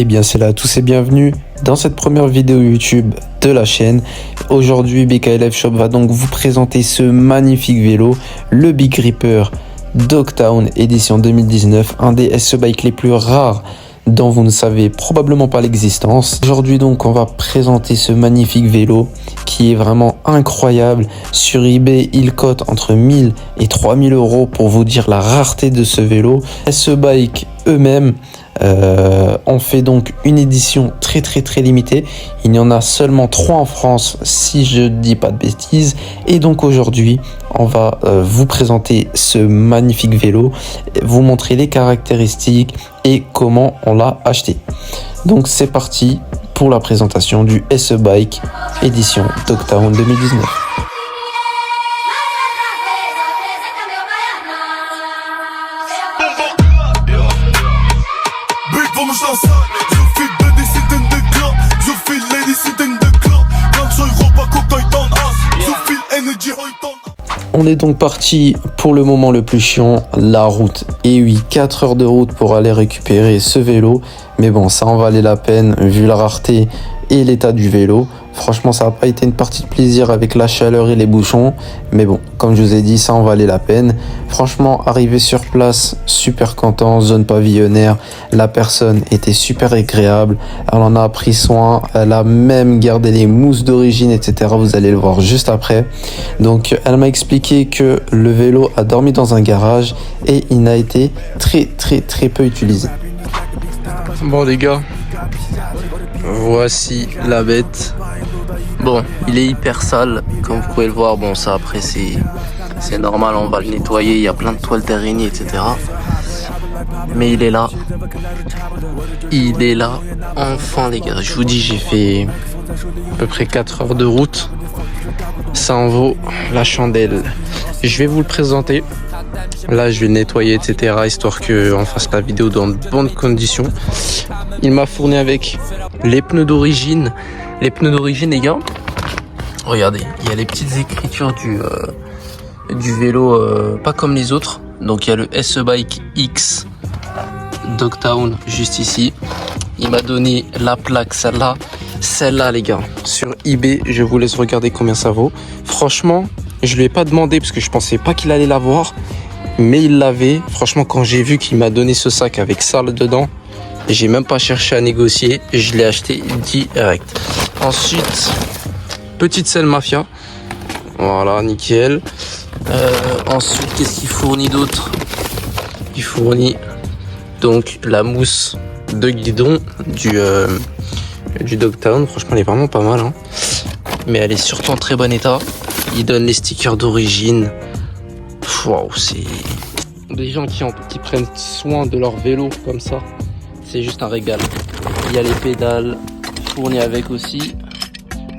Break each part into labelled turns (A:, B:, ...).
A: Eh bien c'est là, tous et bienvenue dans cette première vidéo YouTube de la chaîne. Aujourd'hui BKLF Shop va donc vous présenter ce magnifique vélo, le Big Ripper Dogtown édition 2019, un des SE bikes les plus rares dont vous ne savez probablement pas l'existence. Aujourd'hui donc on va présenter ce magnifique vélo qui est vraiment incroyable. Sur eBay il cote entre 1000 et 3000 euros pour vous dire la rareté de ce vélo. SE bike eux-mêmes on fait donc une édition très limitée. Il y en a seulement 3 en France si je ne dis pas de bêtises. Et donc aujourd'hui on va vous présenter ce magnifique vélo, vous montrer les caractéristiques et comment on l'a acheté. Donc c'est parti pour la présentation du SE Bike édition Dogtown 2019. On est donc parti pour le moment le plus chiant, la route. Et oui, 4 heures de route pour aller récupérer ce vélo. Mais bon, ça en valait la peine vu la rareté et l'état du vélo. Franchement, ça n'a pas été une partie de plaisir avec la chaleur et les bouchons. Mais bon, comme je vous ai dit, ça en valait la peine. Franchement, arrivé sur place, super content, zone pavillonnaire. La personne était super agréable. Elle en a pris soin. Elle a même gardé les mousses d'origine, etc. Vous allez le voir juste après. Donc, elle m'a expliqué que le vélo a dormi dans un garage et il n'a été très peu utilisé.
B: Bon les gars, voici la bête. Bon, il est hyper sale, comme vous pouvez le voir. Bon, ça après c'est normal, on va le nettoyer. Il y a plein de toiles d'araignée, etc. Mais il est là. Il est là. Enfin les gars, je vous dis, j'ai fait à peu près 4 heures de route. Ça en vaut la chandelle. Je vais vous le présenter. Là, je vais le nettoyer, etc. histoire qu'on fasse la vidéo dans de bonnes conditions. Il m'a fourni avec les pneus d'origine. Les pneus d'origine, les gars. Regardez, il y a les petites écritures du vélo, pas comme les autres. Donc, il y a le SE Bike X Dogtown juste ici. Il m'a donné la plaque, celle-là. Celle-là, les gars, sur eBay, je vous laisse regarder combien ça vaut. Franchement, je lui ai pas demandé parce que je pensais pas qu'il allait l'avoir. Mais il l'avait. Franchement, quand j'ai vu qu'il m'a donné ce sac avec ça dedans, j'ai même pas cherché à négocier. Je l'ai acheté direct. Ensuite, petite selle Mafia. Voilà, nickel. Ensuite, qu'est-ce qu'il fournit d'autre? Il fournit donc la mousse de guidon du Dogtown. Franchement, elle est vraiment pas mal, hein. Mais elle est surtout en très bon état. Il donne les stickers d'origine. Waouh, c'est des gens qui prennent soin de leur vélo comme ça, c'est juste un régal. Il y a les pédales fournies avec aussi.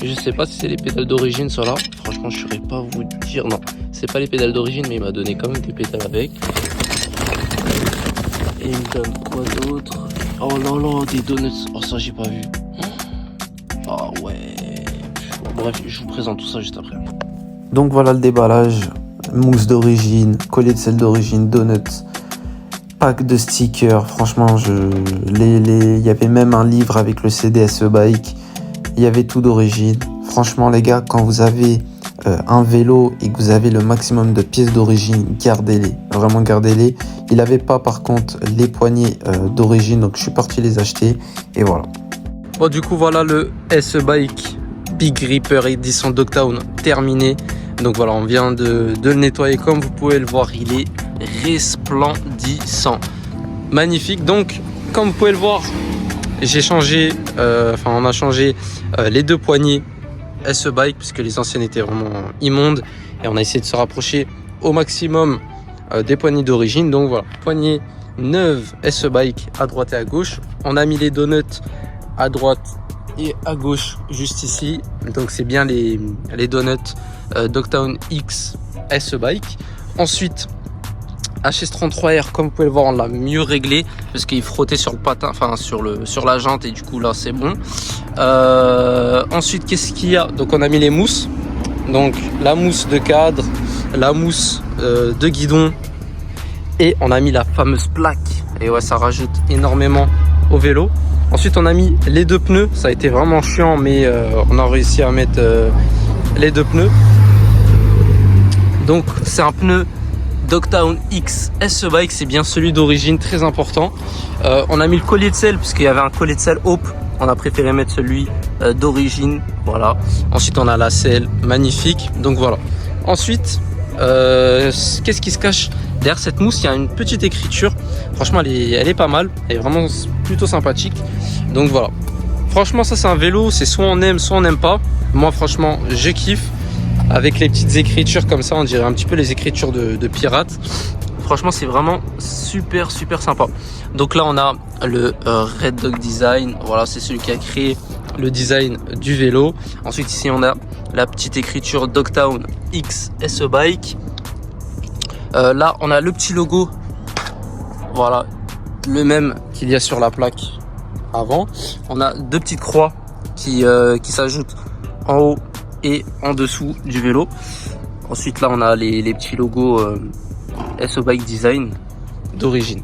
B: Je sais pas si c'est les pédales d'origine ceux-là. Franchement, je saurais pas vous dire. Non, c'est pas les pédales d'origine, mais il m'a donné quand même des pédales avec. Et il me donne quoi d'autre? Oh là là, des donuts. Oh, ça j'ai pas vu. Ah ouais. Bref, je vous présente tout ça juste après.
A: Donc voilà le déballage. Mousse d'origine, collier de sel d'origine, donuts, pack de stickers. Franchement, il y avait même un livre avec le CD SE Bike. Il y avait tout d'origine. Franchement, les gars, quand vous avez un vélo et que vous avez le maximum de pièces d'origine, gardez-les. Vraiment, gardez-les. Il n'avait pas, par contre, les poignées d'origine, donc je suis parti les acheter. Et voilà.
B: Bon, du coup, voilà le SE Bike Big Ripper édition Dogtown terminé. Donc voilà, on vient de le nettoyer. Comme vous pouvez le voir, il est resplendissant, magnifique. Donc comme vous pouvez le voir, j'ai changé, on a changé les 2 poignées SE Bike puisque les anciennes étaient vraiment immondes et on a essayé de se rapprocher au maximum des poignées d'origine. Donc voilà, poignée neuve SE Bike à droite et à gauche. On a mis les donuts à droite et à gauche juste ici. Donc c'est bien les donuts Dogtown X SE Bike. Ensuite, HS33R, comme vous pouvez le voir, on l'a mieux réglé parce qu'il frottait sur le patin, enfin sur la jante, et du coup là c'est bon. Ensuite, qu'est-ce qu'il y a? Donc on a mis les mousses, donc la mousse de cadre, la mousse de guidon, et on a mis la fameuse plaque. Et ouais, ça rajoute énormément au vélo.
A: Ensuite on a mis les 2 pneus, ça a été vraiment chiant mais on a réussi à mettre les 2 pneus. Donc c'est un pneu Dogtown X SE Bike, c'est bien celui d'origine, très important. On a mis le collier de selle puisqu'il y avait un collier de selle Hope, on a préféré mettre celui d'origine, voilà. Ensuite on a la selle, magnifique, donc voilà. Ensuite, qu'est-ce qui se cache derrière cette mousse? Il y a une petite écriture, franchement elle est pas mal, elle est vraiment plutôt sympathique. Donc voilà, franchement ça c'est un vélo, c'est soit on aime soit on n'aime pas. Moi franchement je kiffe. Avec les petites écritures comme ça, on dirait un petit peu les écritures de pirates. Franchement, c'est vraiment super sympa. Donc là, on a le Red Dog Design. Voilà, c'est celui qui a créé le design du vélo. Ensuite, ici, on a la petite écriture Dogtown X SE Bike. Là, on a le petit logo. Voilà, le même qu'il y a sur la plaque avant. On a 2 petites croix qui s'ajoutent en haut et en dessous du vélo. Ensuite là on a les petits logos SE Bike Design d'origine.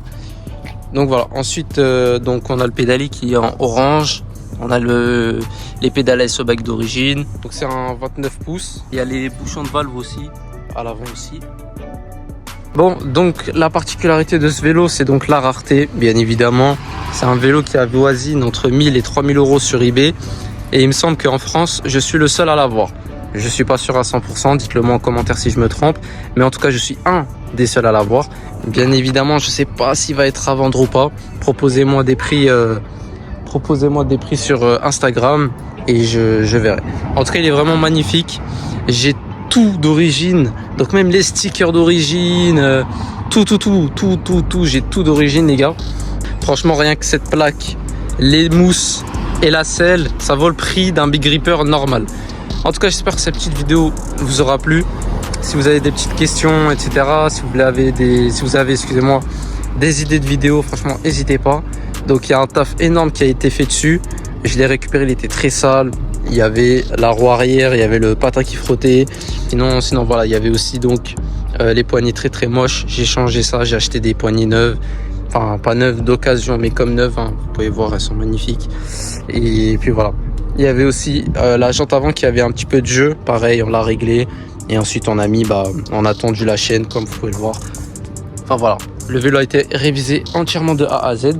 A: Donc voilà, ensuite donc on a le pédalier qui est en orange, on a les pédales SE Bike d'origine, donc c'est un 29 pouces. Il y a les bouchons de valve aussi à l'avant aussi. Bon, donc la particularité de ce vélo, c'est donc la rareté, bien évidemment. C'est un vélo qui avoisine entre 1000 et 3000 euros sur eBay. Et il me semble qu'en France, je suis le seul à l'avoir. Je suis pas sûr à 100%, dites-le moi en commentaire si je me trompe. Mais en tout cas, je suis un des seuls à l'avoir. Bien évidemment, je sais pas s'il va être à vendre ou pas. Proposez-moi des prix sur Instagram et je verrai. En tout cas, il est vraiment magnifique. J'ai tout d'origine. Donc même les stickers d'origine, tout. J'ai tout d'origine, les gars. Franchement, rien que cette plaque, les mousses et la selle, ça vaut le prix d'un Big Gripper normal. En tout cas, j'espère que cette petite vidéo vous aura plu. Si vous avez des petites questions, etc., si vous avez excusez-moi, des idées de vidéos, franchement, n'hésitez pas. Donc, il y a un taf énorme qui a été fait dessus. Je l'ai récupéré, il était très sale. Il y avait la roue arrière, il y avait le patin qui frottait. Sinon, voilà, il y avait aussi donc les poignées très moches. J'ai changé ça, j'ai acheté des poignées neuves. Enfin, pas neuves d'occasion, mais comme neuves, hein. Vous pouvez voir, elles sont magnifiques. Et puis voilà. Il y avait aussi la jante avant qui avait un petit peu de jeu. Pareil, on l'a réglé. Et ensuite, on a mis, on a tendu la chaîne, comme vous pouvez le voir. Enfin voilà, le vélo a été révisé entièrement de A à Z.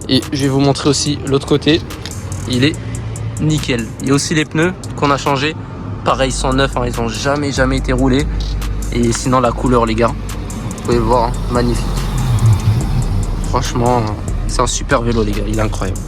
A: Et je vais vous montrer aussi l'autre côté. Il est nickel. Il y a aussi les pneus qu'on a changés. Pareil, ils sont neufs, hein. Ils n'ont jamais été roulés. Et sinon, la couleur, les gars, vous pouvez le voir, hein. Magnifique. Franchement, c'est un super vélo, les gars, il est incroyable.